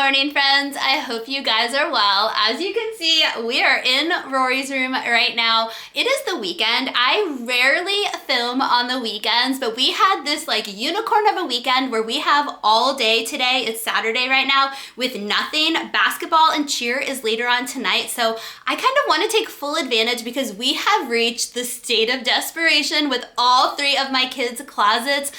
morning, friends. I hope you guys are well. As you can see, we are in Rory's room right now. It is the weekend. I rarely film on the weekends, but we had this like unicorn of a weekend where we have all day today. It's Saturday right now with nothing. Basketball and cheer is later on tonight. So I kind of want to take full advantage because we have reached the state of desperation with all three of my kids' closets.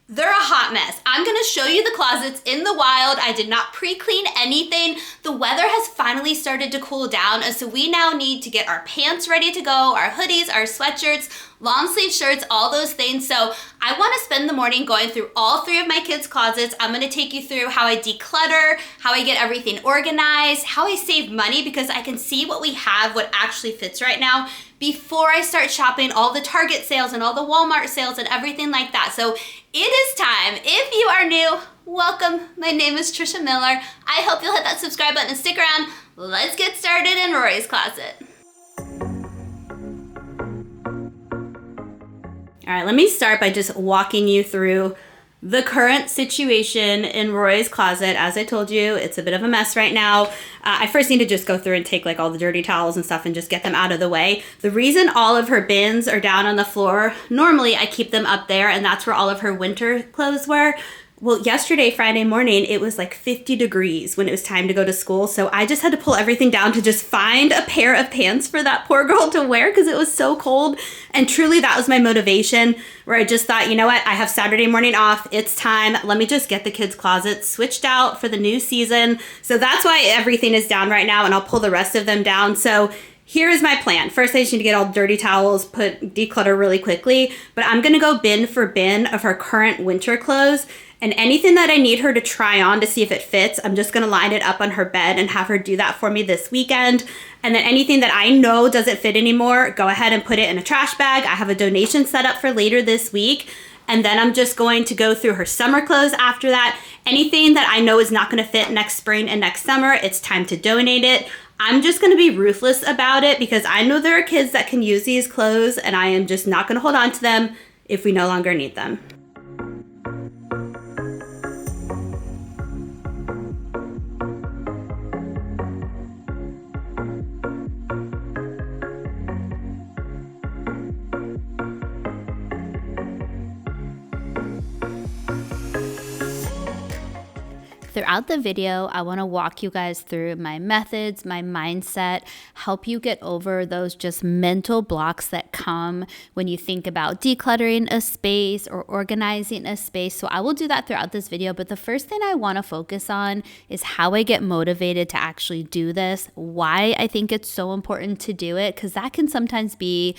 They're a hot mess. I'm gonna show you the closets in the wild. I did not pre-clean anything. The weather has finally started to cool down, and so we now need to get our pants ready to go, our hoodies, our sweatshirts, long sleeve shirts, all those things. So I wanna spend the morning going through all three of my kids' closets. I'm gonna take you through how I declutter, how I get everything organized, how I save money because I can see what we have, what actually fits right now, before I start shopping all the Target sales and all the Walmart sales and everything like that. So it is time. If you are new, welcome. My name is Trisha Miller. I hope you'll hit that subscribe button and stick around. Let's get started in Rory's closet. All right, let me start by just walking you through the current situation in Rory's closet. As I told you, it's a bit of a mess right now. I first need to just go through and take like all the dirty towels and stuff and just get them out of the way. The reason all of her bins are down on the floor, normally I keep them up there and that's where all of her winter clothes were. Well, yesterday, Friday morning, it was like 50 degrees when it was time to go to school. So I just had to pull everything down to just find a pair of pants for that poor girl to wear because it was so cold. And truly, that was my motivation where I just thought, you know what? I have Saturday morning off. It's time. Let me just get the kids' closets switched out for the new season. So that's why everything is down right now, and I'll pull the rest of them down. So here is my plan. First, I just need to get all the dirty towels, declutter really quickly, but I'm gonna go bin for bin of her current winter clothes, and anything that I need her to try on to see if it fits, I'm just gonna line it up on her bed and have her do that for me this weekend. And then anything that I know doesn't fit anymore, go ahead and put it in a trash bag. I have a donation set up for later this week. And then I'm just going to go through her summer clothes after that. Anything that I know is not gonna fit next spring and next summer, it's time to donate it. I'm just gonna be ruthless about it because I know there are kids that can use these clothes and I am just not gonna hold on to them if we no longer need them. Throughout the video, I want to walk you guys through my methods, my mindset, help you get over those just mental blocks that come when you think about decluttering a space or organizing a space. So I will do that throughout this video, but the first thing I want to focus on is how I get motivated to actually do this, why I think it's so important to do it, because that can sometimes be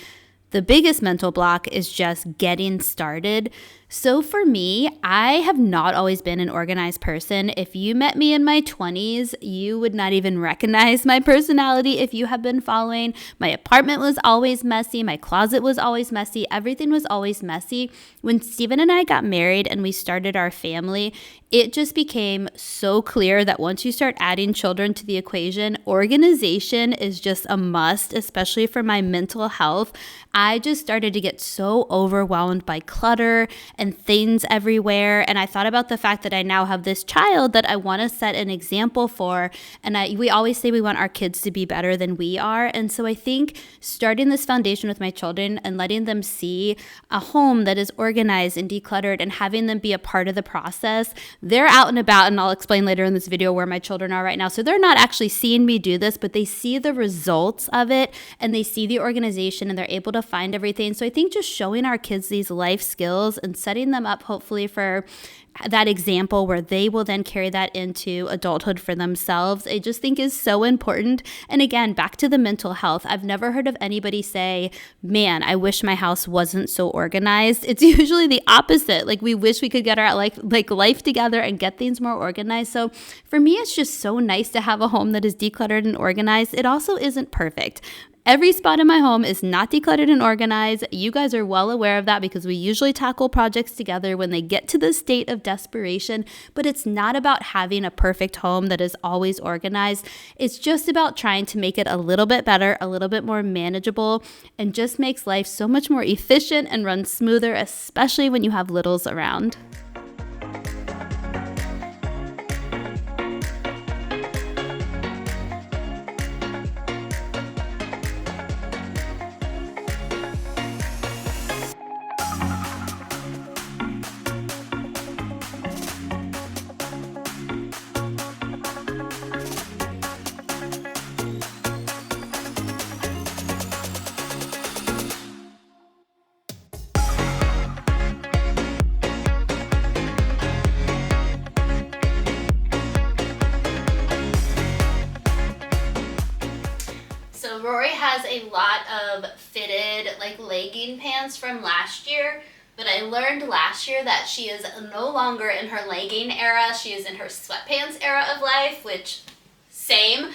the biggest mental block is just getting started. So for me, I have not always been an organized person. If you met me in my 20s, you would not even recognize my personality if you have been following. My apartment was always messy. My closet was always messy. Everything was always messy. When Steven and I got married and we started our family, it just became so clear that once you start adding children to the equation, organization is just a must, especially for my mental health. I just started to get so overwhelmed by clutter and things everywhere. And I thought about the fact that I now have this child that I want to set an example for. And we always say we want our kids to be better than we are. And so I think starting this foundation with my children and letting them see a home that is organized and decluttered and having them be a part of the process, they're out and about. And I'll explain later in this video where my children are right now. So they're not actually seeing me do this, but they see the results of it and they see the organization and they're able to find everything. So I think just showing our kids these life skills and setting them up hopefully for that example where they will then carry that into adulthood for themselves, I just think is so important. And again, back to the mental health. I've never heard of anybody say, man, I wish my house wasn't so organized. It's usually the opposite. Like we wish we could get our life together and get things more organized. So for me, it's just so nice to have a home that is decluttered and organized. It also isn't perfect. Every spot in my home is not decluttered and organized. You guys are well aware of that because we usually tackle projects together when they get to the state of desperation, but it's not about having a perfect home that is always organized. It's just about trying to make it a little bit better, a little bit more manageable, and just makes life so much more efficient and runs smoother, especially when you have littles around. has a lot of fitted like legging pants from last year, but I learned last year that she is no longer in her legging era. She is in her sweatpants era of life, which same.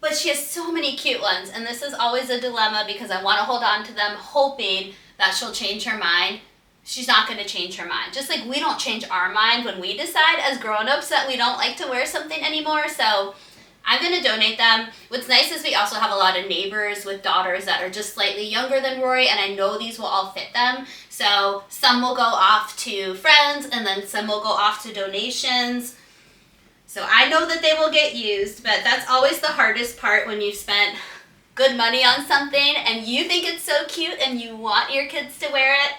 But she has so many cute ones, and this is always a dilemma because I want to hold on to them hoping that she'll change her mind. She's not going to change her mind. Just like we don't change our mind when we decide as grown-ups that we don't like to wear something anymore. So I'm going to donate them. What's nice is we also have a lot of neighbors with daughters that are just slightly younger than Rory, and I know these will all fit them. So some will go off to friends, and then some will go off to donations. So I know that they will get used, but that's always the hardest part when you've spent good money on something and you think it's so cute and you want your kids to wear it,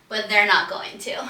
but they're not going to.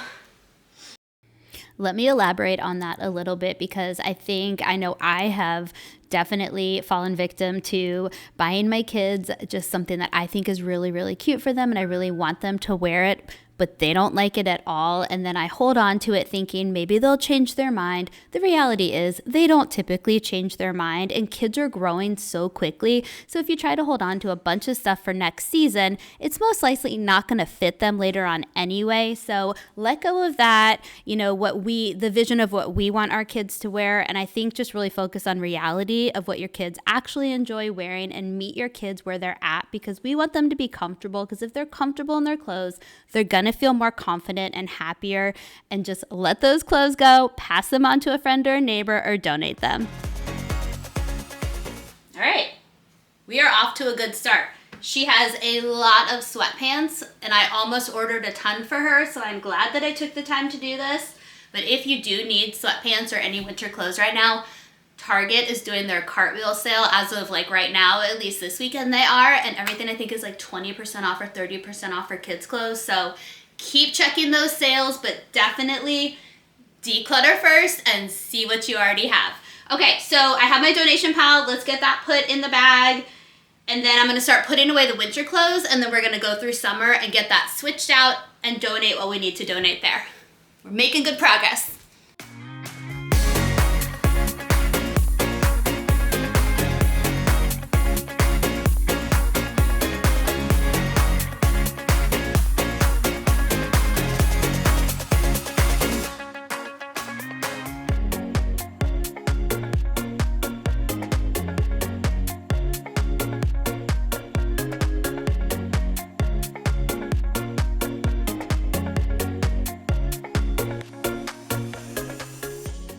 Let me elaborate on that a little bit because I know I have definitely fallen victim to buying my kids just something that I think is really, really cute for them and I really want them to wear it, but they don't like it at all. And then I hold on to it thinking maybe they'll change their mind. The reality is they don't typically change their mind, and kids are growing so quickly. So if you try to hold on to a bunch of stuff for next season, it's most likely not going to fit them later on anyway. So let go of that, the vision of what we want our kids to wear. And I think just really focus on reality of what your kids actually enjoy wearing and meet your kids where they're at, because we want them to be comfortable, because if they're comfortable in their clothes, they're going to feel more confident and happier. And just let those clothes go, pass them on to a friend or a neighbor, or donate them. All right, we are off to a good start. She has a lot of sweatpants, and I almost ordered a ton for her, so I'm glad that I took the time to do this. But if you do need sweatpants or any winter clothes right now, Target is doing their cartwheel sale as of like right now, at least this weekend they are, and everything I think is like 20% off or 30% off for kids' clothes. So keep checking those sales, but definitely declutter first and see what you already have. Okay, so I have my donation pile. Let's get that put in the bag. And then I'm going to start putting away the winter clothes, and then we're going to go through summer and get that switched out and donate what we need to donate there. We're making good progress.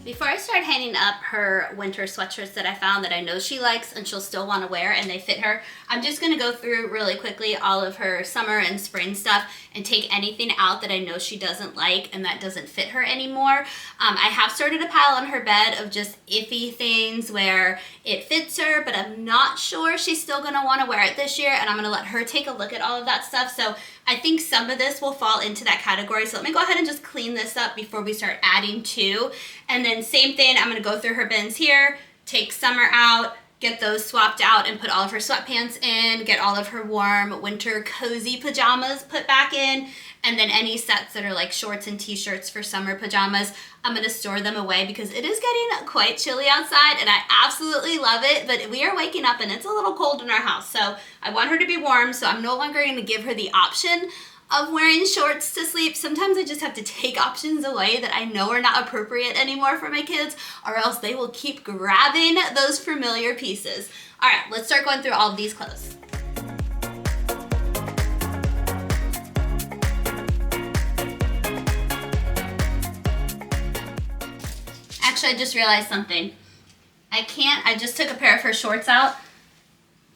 Before I start hanging up her winter sweatshirts that I found that I know she likes and she'll still want to wear and they fit her, I'm just going to go through really quickly all of her summer and spring stuff and take anything out that I know she doesn't like and that doesn't fit her anymore. I have started a pile on her bed of just iffy things where it fits her, but I'm not sure she's still going to want to wear it this year, and I'm going to let her take a look at all of that stuff. So I think some of this will fall into that category. So let me go ahead and just clean this up before we start adding to. And then same thing, I'm going to go through her bins here, take summer out, get those swapped out and put all of her sweatpants in, get all of her warm winter cozy pajamas put back in, and then any sets that are like shorts and t-shirts for summer pajamas, I'm going to store them away because it is getting quite chilly outside and I absolutely love it, but we are waking up and it's a little cold in our house. So I want her to be warm, so I'm no longer going to give her the option of wearing shorts to sleep. Sometimes I just have to take options away that I know are not appropriate anymore for my kids, or else they will keep grabbing those familiar pieces. All right, let's start going through all of these clothes. Actually, I just realized something. I just took a pair of her shorts out.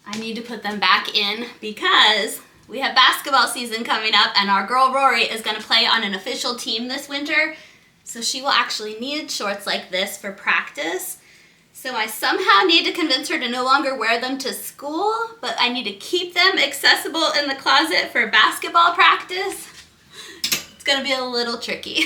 I need to put them back in because we have basketball season coming up and our girl Rory is going to play on an official team this winter. So she will actually need shorts like this for practice. So I somehow need to convince her to no longer wear them to school, but I need to keep them accessible in the closet for basketball practice. It's going to be a little tricky.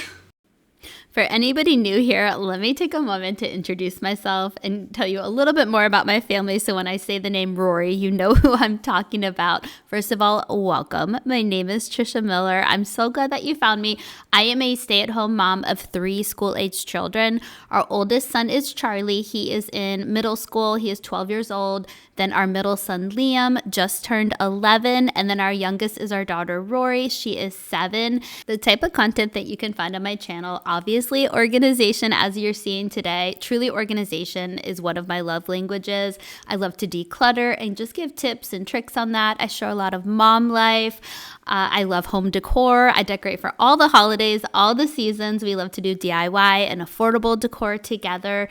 For anybody new here, let me take a moment to introduce myself and tell you a little bit more about my family. So when I say the name Rory, you know who I'm talking about. First of all, welcome. My name is Trisha Miller. I'm so glad that you found me. I am a stay-at-home mom of 3 school-aged children. Our oldest son is Charlie. He is in middle school. He is 12 years old. Then our middle son, Liam, just turned 11. And then our youngest is our daughter, Rory. She is 7. The type of content that you can find on my channel, obviously organization, as you're seeing today. Truly, organization is one of my love languages. I love to declutter and just give tips and tricks on that. I share a lot of mom life. I love home decor. I decorate for all the holidays, all the seasons. We love to do DIY and affordable decor together.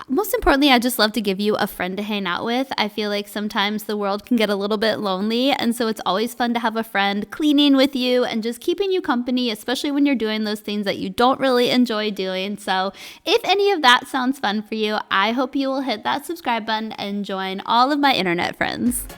Most importantly, I just love to give you a friend to hang out with. I feel like sometimes the world can get a little bit lonely, and so it's always fun to have a friend cleaning with you and just keeping you company, especially when you're doing those things that you don't really enjoy doing. So if any of that sounds fun for you, I hope you will hit that subscribe button and join all of my internet friends.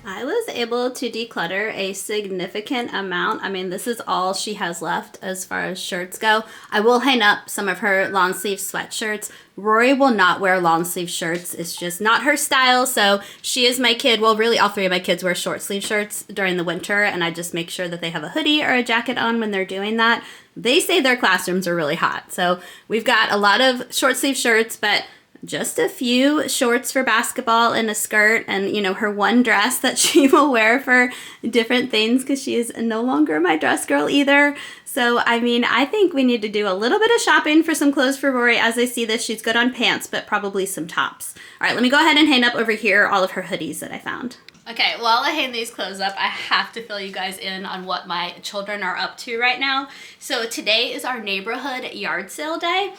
I was able to declutter a significant amount. I mean, this is all she has left as far as shirts go. I will hang up some of her long sleeve sweatshirts. Rory will not wear long sleeve shirts. It's just not her style. So she is my kid. Well, really all 3 of my kids wear short sleeve shirts during the winter, and I just make sure that they have a hoodie or a jacket on when they're doing that. They say their classrooms are really hot. So we've got a lot of short sleeve shirts, but just a few shorts for basketball and a skirt, and her one dress that she will wear for different things because she is no longer my dress girl either. So I mean, I think we need to do a little bit of shopping for some clothes for Rory. As I see this, she's good on pants, but probably some tops. All right, let me go ahead and hang up over here all of her hoodies that I found. Okay, while I hang these clothes up, I have to fill you guys in on what my children are up to right now. So today is our neighborhood yard sale day,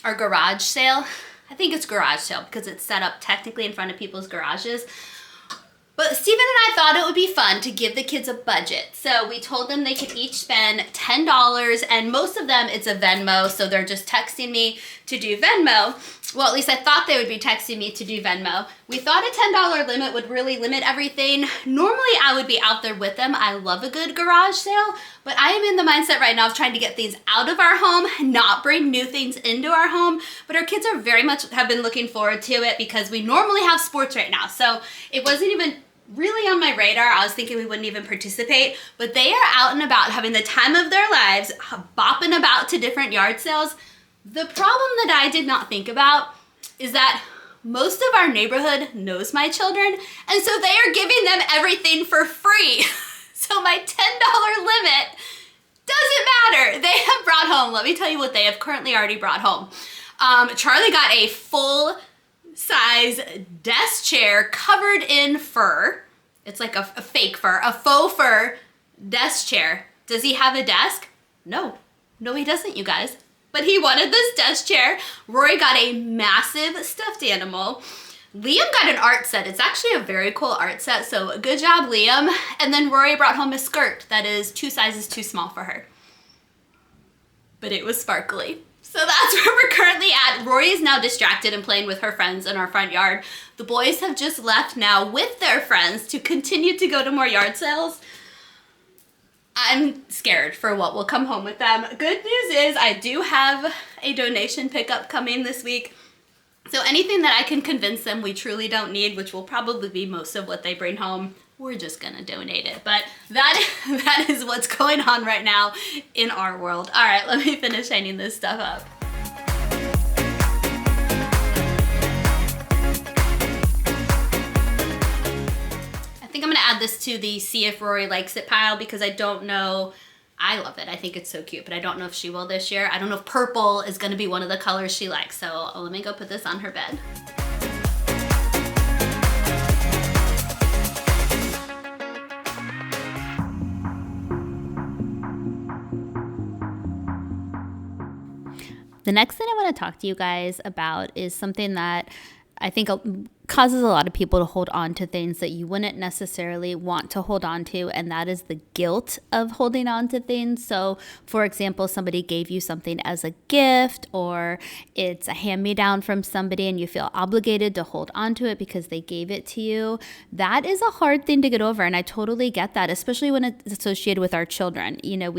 our garage sale. I think it's garage sale because it's set up technically in front of people's garages. But Steven and I thought it would be fun to give the kids a budget. So we told them they could each spend $10, and most of them it's a Venmo, so they're just texting me to do Venmo. Well, at least I thought they would be texting me to do Venmo. We thought a $10 limit would really limit everything. Normally I would be out there with them. I love a good garage sale, but I am in the mindset right now of trying to get things out of our home, not bring new things into our home. But our kids are very much have been looking forward to it because we normally have sports right now. So it wasn't even really on my radar. I was thinking we wouldn't even participate, but they are out and about having the time of their lives, bopping about to different yard sales. The problem that I did not think about is that most of our neighborhood knows my children, and so they are giving them everything for free. So my $10 limit doesn't matter. They have brought home, let me tell you what they have currently already brought home. Charlie got a full size desk chair covered in fur. It's like a fake fur, a faux fur desk chair. Does he have a desk? No, he doesn't, you guys. But he wanted this desk chair. Rory got a massive stuffed animal. Liam got an art set. It's actually a very cool art set, so good job, Liam. And then Rory brought home a skirt that is 2 sizes too small for her. But it was sparkly. So that's where we're currently at. Rory is now distracted and playing with her friends in our front yard. The boys have just left now with their friends to continue to go to more yard sales. I'm scared for what will come home with them. Good news is I do have a donation pickup coming this week. So anything that I can convince them we truly don't need, which will probably be most of what they bring home, we're just gonna donate it. But that is what's going on right now in our world. All right, let me finish hanging this stuff up. I think I'm gonna add this to the see if Rory likes it pile because I don't know. I love it. I think it's so cute, but I don't know if she will this year. I don't know if purple is gonna be one of the colors she likes. So let me go put this on her bed. The next thing I want to talk to you guys about is something that I think causes a lot of people to hold on to things that you wouldn't necessarily want to hold on to, and that is the guilt of holding on to things. So, for example, somebody gave you something as a gift, or it's a hand-me-down from somebody and you feel obligated to hold on to it because they gave it to you. That is a hard thing to get over, and I totally get that, especially when it's associated with our children. You know,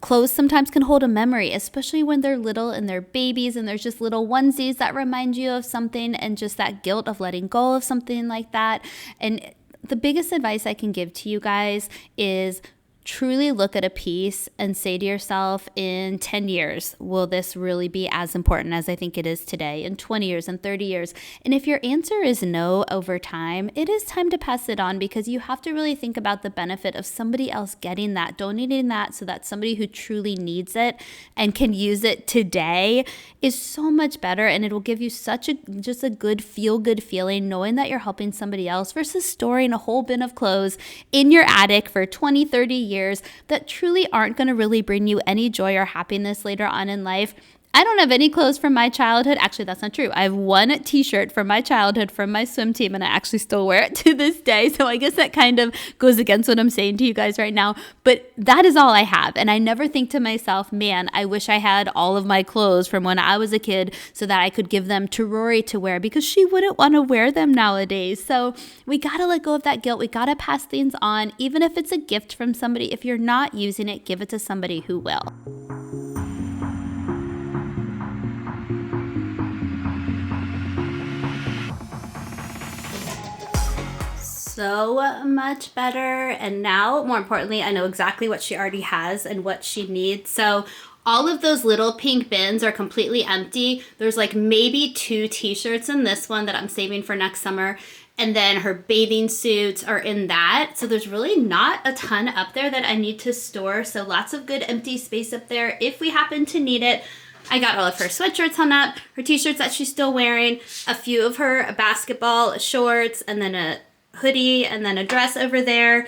clothes sometimes can hold a memory, especially when they're little and they're babies and there's just little onesies that remind you of something, and just that guilt of letting go of something like that. And the biggest advice I can give to you guys is truly look at a piece and say to yourself, in 10 years, will this really be as important as I think it is today? In 20 years, in 30 years? And if your answer is no over time, it is time to pass it on, because you have to really think about the benefit of somebody else getting that, donating that, so that somebody who truly needs it and can use it today is so much better. And it will give you just a good feel-good feeling knowing that you're helping somebody else, versus storing a whole bin of clothes in your attic for 20, 30 years that truly aren't going to really bring you any joy or happiness later on in life. I don't have any clothes from my childhood. Actually, that's not true. I have one t-shirt from my childhood from my swim team, and I actually still wear it to this day. So I guess that kind of goes against what I'm saying to you guys right now. But that is all I have. And I never think to myself, man, I wish I had all of my clothes from when I was a kid so that I could give them to Rory to wear, because she wouldn't want to wear them nowadays. So we got to let go of that guilt. We got to pass things on. Even if it's a gift from somebody, if you're not using it, give it to somebody who will. So much better. And now, more importantly, I know exactly what she already has and what she needs. So all of those little pink bins are completely empty. There's like maybe 2 t-shirts in this one that I'm saving for next summer. And then her bathing suits are in that. So there's really not a ton up there that I need to store. So lots of good empty space up there if we happen to need it. I got all of her sweatshirts hung up, her t-shirts that she's still wearing, a few of her basketball shorts, and then a hoodie, and then a dress over there.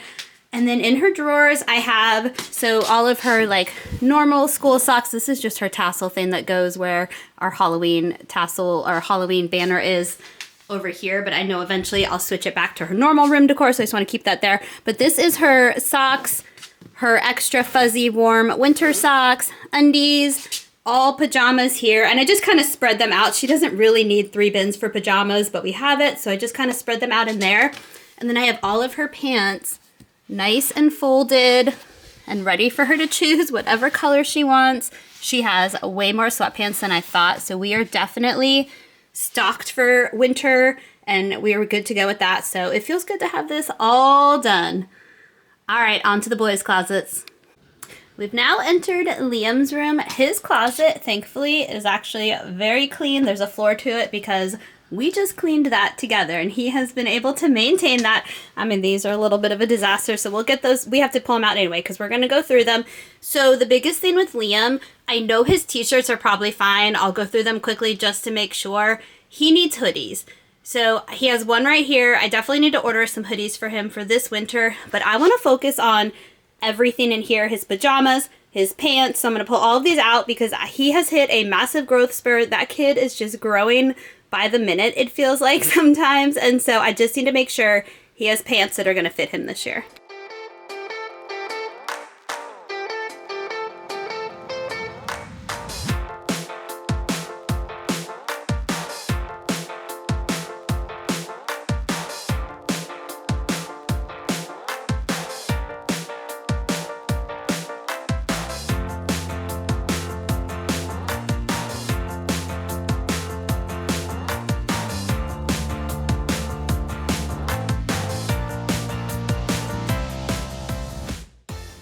And then in her drawers I have, so all of her like normal school socks. This is just her tassel thing that goes where our Halloween tassel, our Halloween banner is over here, but I know eventually I'll switch it back to her normal room decor, so I just want to keep that there. But this is her socks, her extra fuzzy warm winter socks, undies, all pajamas here, and I just kind of spread them out. She doesn't really need 3 bins for pajamas, but we have it, so I just kind of spread them out in there. And then I have all of her pants nice and folded and ready for her to choose whatever color she wants. She has way more sweatpants than I thought, so we are definitely stocked for winter, and we were good to go with that. So it feels good to have this all done. All right, on to the boys' closets. We've now entered Liam's room. His closet, thankfully, is actually very clean. There's a floor to it because we just cleaned that together, and he has been able to maintain that. I mean, these are a little bit of a disaster, so we'll get those. We have to pull them out anyway because we're going to go through them. So the biggest thing with Liam, I know his t-shirts are probably fine. I'll go through them quickly just to make sure. He needs hoodies. So he has one right here. I definitely need to order some hoodies for him for this winter, but I want to focus on everything in here, his pajamas, his pants. So I'm going to pull all of these out because he has hit a massive growth spurt. That kid is just growing by the minute, it feels like sometimes. And so I just need to make sure he has pants that are going to fit him this year.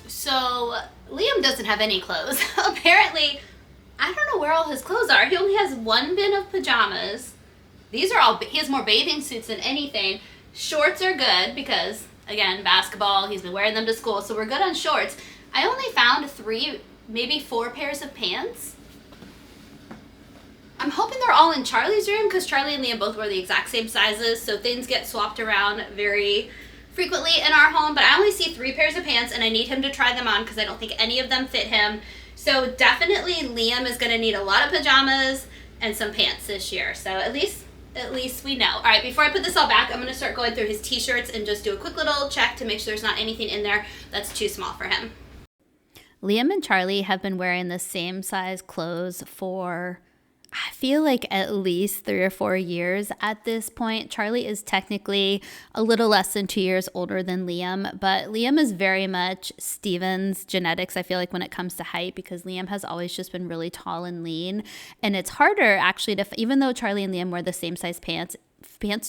So Liam doesn't have any clothes. Apparently, I don't know where all his clothes are. He only has one bin of pajamas. These are all, he has more bathing suits than anything. Shorts are good because, again, basketball, he's been wearing them to school, so we're good on shorts. I only found 3, maybe 4 pairs of pants. I'm hoping they're all in Charlie's room because Charlie and Liam both wear the exact same sizes, so things get swapped around very frequently in our home. But I only see 3 pairs of pants, and I need him to try them on because I don't think any of them fit him. So definitely Liam is going to need a lot of pajamas and some pants this year. So at least we know. All right, before I put this all back, I'm going to start going through his t-shirts and just do a quick little check to make sure there's not anything in there that's too small for him. Liam and Charlie have been wearing the same size clothes for, I feel like, at least 3 or 4 years at this point. Charlie is technically a little less than 2 years older than Liam, but Liam is very much Steven's genetics, I feel like, when it comes to height, because Liam has always just been really tall and lean. And it's harder, actually, to, even though Charlie and Liam wear the same size pants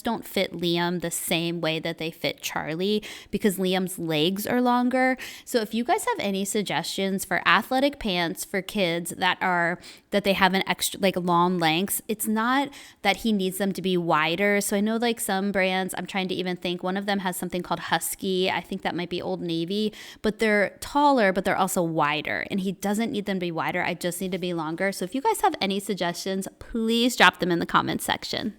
don't fit Liam the same way that they fit Charlie because Liam's legs are longer. So if you guys have any suggestions for athletic pants for kids that they have an extra, like, long lengths, it's not that he needs them to be wider. So I know, like, some brands, I'm trying to even think, one of them has something called Husky. I think that might be Old Navy, but they're taller, but they're also wider, and he doesn't need them to be wider. I just need to be longer. So if you guys have any suggestions, please drop them in the comments section.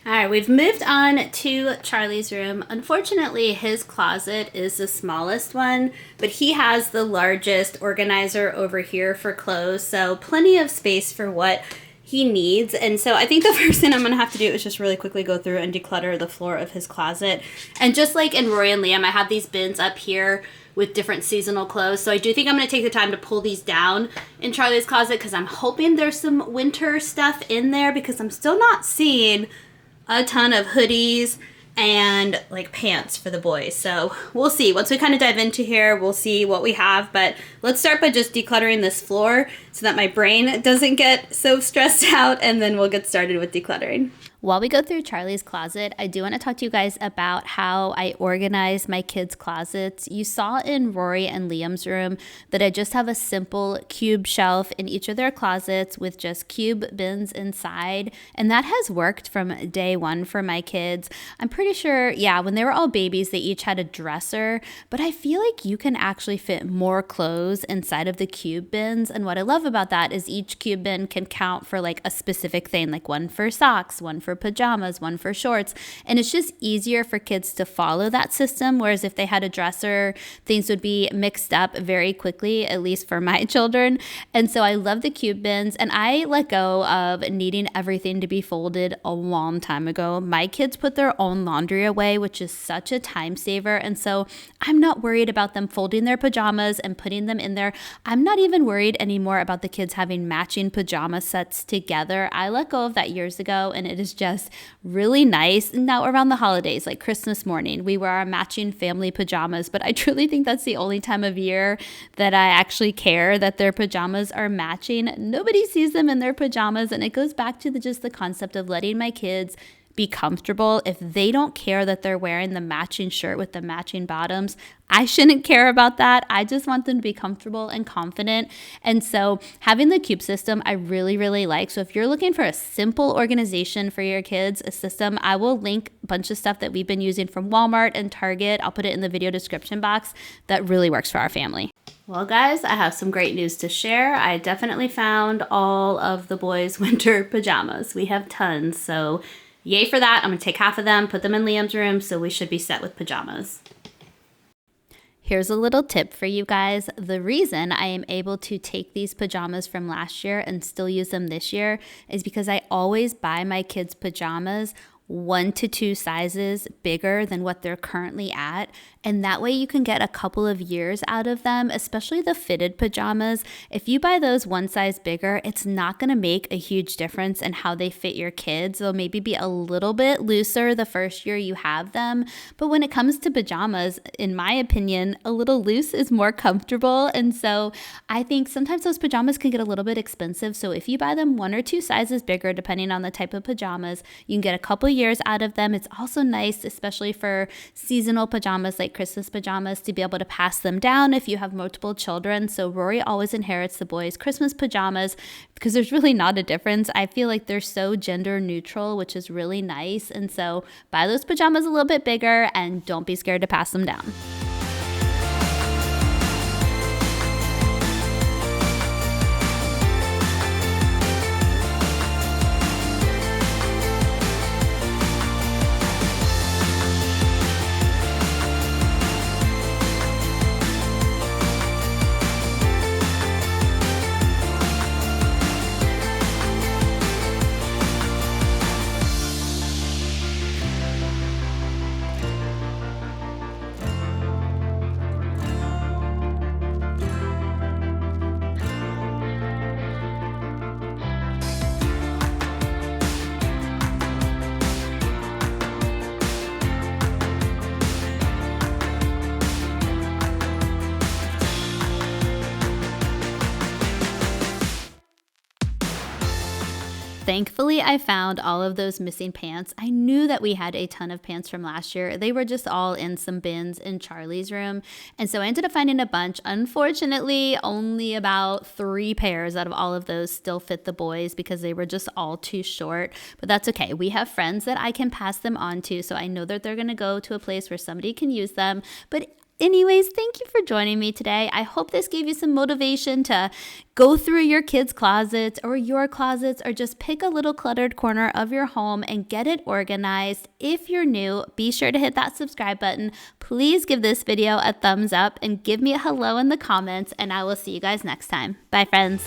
All right, we've moved on to Charlie's room. Unfortunately, his closet is the smallest one, but he has the largest organizer over here for clothes, so plenty of space for what he needs. And so I think the first thing I'm going to have to do is just really quickly go through and declutter the floor of his closet. And just like in Rory and Liam, I have these bins up here with different seasonal clothes. So I do think I'm going to take the time to pull these down in Charlie's closet because I'm hoping there's some winter stuff in there because I'm still not seeing a ton of hoodies and, like, pants for the boys. So we'll see. Once we kind of dive into here, we'll see what we have. But let's start by just decluttering this floor so that my brain doesn't get so stressed out, and then we'll get started with decluttering. While we go through Charlie's closet, I do want to talk to you guys about how I organize my kids' closets. You saw in Rory and Liam's room that I just have a simple cube shelf in each of their closets with just cube bins inside, and that has worked from day one for my kids. I'm pretty sure, yeah, when they were all babies, they each had a dresser, but I feel like you can actually fit more clothes inside of the cube bins, and what I love about that is each cube bin can count for, like, a specific thing, like one for socks, one for pajamas, one for shorts, and it's just easier for kids to follow that system, whereas if they had a dresser, things would be mixed up very quickly, at least for my children. And so I love the cube bins, and I let go of needing everything to be folded a long time ago. My kids put their own laundry away, which is such a time saver, and so I'm not worried about them folding their pajamas and putting them in there. I'm not even worried anymore about the kids having matching pajama sets together. I let go of that years ago, and it is just really nice. Now around the holidays, like Christmas morning, we wear our matching family pajamas, but I truly think that's the only time of year that I actually care that their pajamas are matching. Nobody sees them in their pajamas, and it goes back to just the concept of letting my kids be comfortable. If they don't care that they're wearing the matching shirt with the matching bottoms, I shouldn't care about that. I just want them to be comfortable and confident. And so having the cube system, I really, really like. So if you're looking for a simple organization for your kids, a system, I will link a bunch of stuff that we've been using from Walmart and Target. I'll put it in the video description box. That really works for our family. Well, guys, I have some great news to share. I definitely found all of the boys' winter pajamas. We have tons, so yay for that. I'm going to take half of them, put them in Liam's room, so we should be set with pajamas. Here's a little tip for you guys. The reason I am able to take these pajamas from last year and still use them this year is because I always buy my kids' pajamas 1 to 2 sizes bigger than what they're currently at. And that way you can get a couple of years out of them, especially the fitted pajamas. If you buy those 1 size bigger, it's not going to make a huge difference in how they fit your kids. They'll maybe be a little bit looser the first year you have them. But when it comes to pajamas, in my opinion, a little loose is more comfortable. And so I think sometimes those pajamas can get a little bit expensive. So if you buy them 1 or 2 sizes bigger, depending on the type of pajamas, you can get a couple years out of them. It's also nice, especially for seasonal pajamas like Christmas pajamas, to be able to pass them down if you have multiple children. So Rory always inherits the boys' Christmas pajamas because there's really not a difference. I feel like they're so gender neutral, which is really nice. And so buy those pajamas a little bit bigger and don't be scared to pass them down. Thankfully, I found all of those missing pants. I knew that we had a ton of pants from last year. They were just all in some bins in Charlie's room. And so I ended up finding a bunch. Unfortunately, only about 3 pairs out of all of those still fit the boys because they were just all too short. But that's okay. We have friends that I can pass them on to. So I know that they're going to go to a place where somebody can use them. But anyways, thank you for joining me today. I hope this gave you some motivation to go through your kids' closets or just pick a little cluttered corner of your home and get it organized. If you're new, be sure to hit that subscribe button. Please give this video a thumbs up and give me a hello in the comments, and I will see you guys next time. Bye, friends.